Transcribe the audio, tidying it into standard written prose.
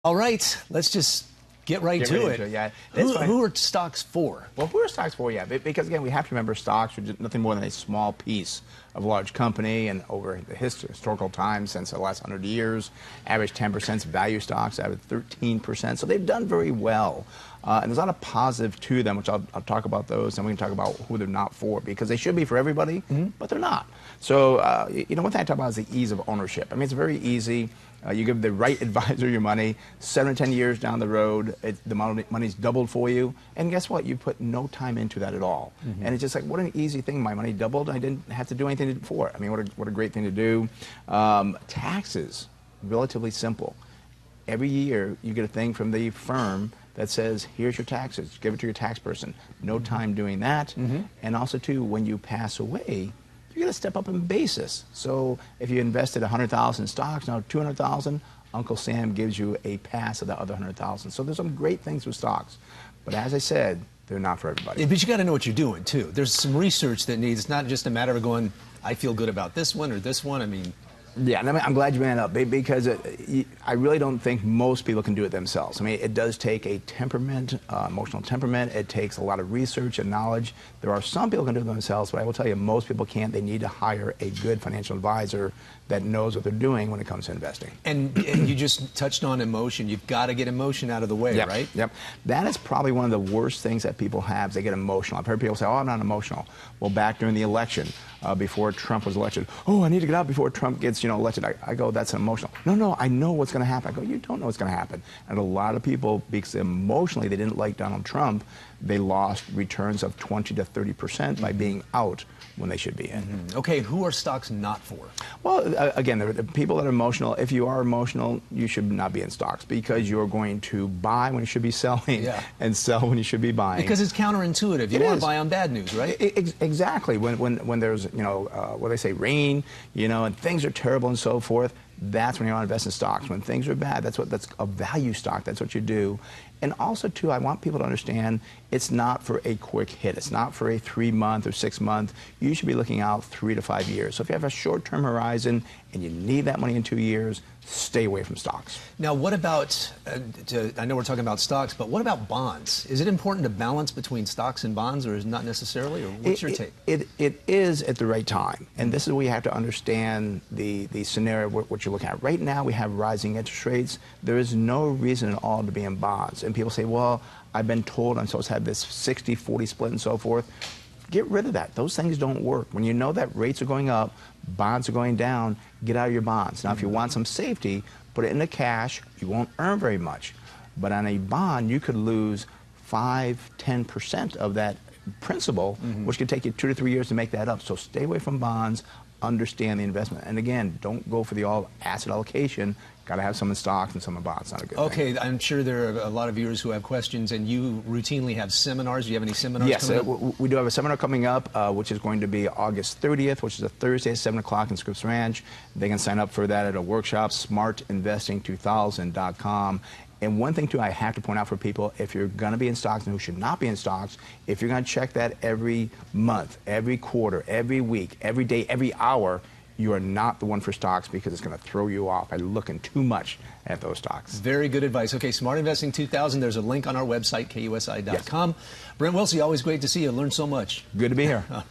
All right, let's just get right to it. Yeah. Who are stocks for? Well, who are stocks for? Yeah, because again, we have to remember stocks are just nothing more than a small piece of a large company, and over the historical time, since the last 100 years, average 10% value stocks, average 13%. So they've done very well. And there's a lot of positive to them, which I'll talk about those, and we can talk about who they're not for, because they should be for everybody, but they're not. So, one thing I talk about is the ease of ownership. I mean, it's very easy. You give the right advisor your money, 7 or 10 years down the road, the money's doubled for you, and guess what? You put no time into that at all. And it's just like, what an easy thing. My money doubled, and I didn't have to do anything for it. I mean, what a great thing to do. Taxes, relatively simple. Every year, you get a thing from the firm that says, here's your taxes. Give it to your tax person. No time doing that. And also, too, when you pass away, you're going to step up in basis. So if you invested 100,000 in stocks, now 200,000, Uncle Sam gives you a pass of the other 100,000. So there's some great things with stocks. But as I said, they're not for everybody. Yeah, but you got to know what you're doing, too. There's some research that needs, it's not just a matter of going, I feel good about this one or this one. I mean... Yeah, and I'm glad you ran it up, because I really don't think most people can do it themselves. I mean, it does take a temperament, emotional temperament. It takes a lot of research and knowledge. There are some people who can do it themselves, but I will tell you, most people can't. They need to hire a good financial advisor that knows what they're doing when it comes to investing. And you just touched on emotion. You've got to get emotion out of the way, right? Yep. That is probably one of the worst things that people have. They get emotional. I've heard people say, oh, I'm not emotional. Well, back during the election, before Trump was elected, oh, I need to get out before Trump gets elected. I go, that's emotional. No, I know what's going to happen. I go, you don't know what's going to happen. And a lot of people, because emotionally they didn't like Donald Trump, they lost returns of 20 to 30% by being out when they should be in. Okay, who are stocks not for? Well, again, the people that are emotional, if you are emotional, you should not be in stocks, because you're going to buy when you should be selling and sell when you should be buying. Because it's counterintuitive. You want to buy on bad news, right? Exactly. When there's, what they say, rain, and things are terrible and so forth, that's when you want to invest in stocks. When things are bad, that's a value stock. That's what you do. And also, too, I want people to understand it's not for a quick hit. It's not for a 3-month or 6-month. You should be looking out 3 to 5 years. So if you have a short-term horizon and you need that money in 2 years, stay away from stocks. Now, what about, I know we're talking about stocks, but what about bonds? Is it important to balance between stocks and bonds, or is it not necessarily? Or what's your take? It is at the right time. And this is where you have to understand the scenario, what you're looking at. Right now, we have rising interest rates. There is no reason at all to be in bonds. And people say, well, I've been told I'm supposed to have this 60-40 split and so forth. Get rid of that. Those things don't work. When you know that rates are going up, bonds are going down, get out of your bonds. Now, if you want some safety, put it into cash. You won't earn very much. But on a bond, you could lose 5–10% of that principal, which could take you 2 to 3 years to make that up. So stay away from bonds. Understand the investment. And again, don't go for the all-asset allocation. Got to have some in stocks and some in bonds. Not a good thing. Okay, I'm sure there are a lot of viewers who have questions, and you routinely have seminars. Do you have any seminars coming up? We do have a seminar coming up, which is going to be August 30th, which is a Thursday at 7 o'clock in Scripps Ranch. They can sign up for that at a workshop, smartinvesting2000.com. And one thing, too, I have to point out for people, if you're going to be in stocks and who should not be in stocks, if you're going to check that every month, every quarter, every week, every day, every hour, you are not the one for stocks, because it's going to throw you off by looking too much at those stocks. Very good advice. Okay, Smart Investing 2000, there's a link on our website, KUSI.com. Brent Wilsey, always great to see you. Learned so much. Good to be here. All right.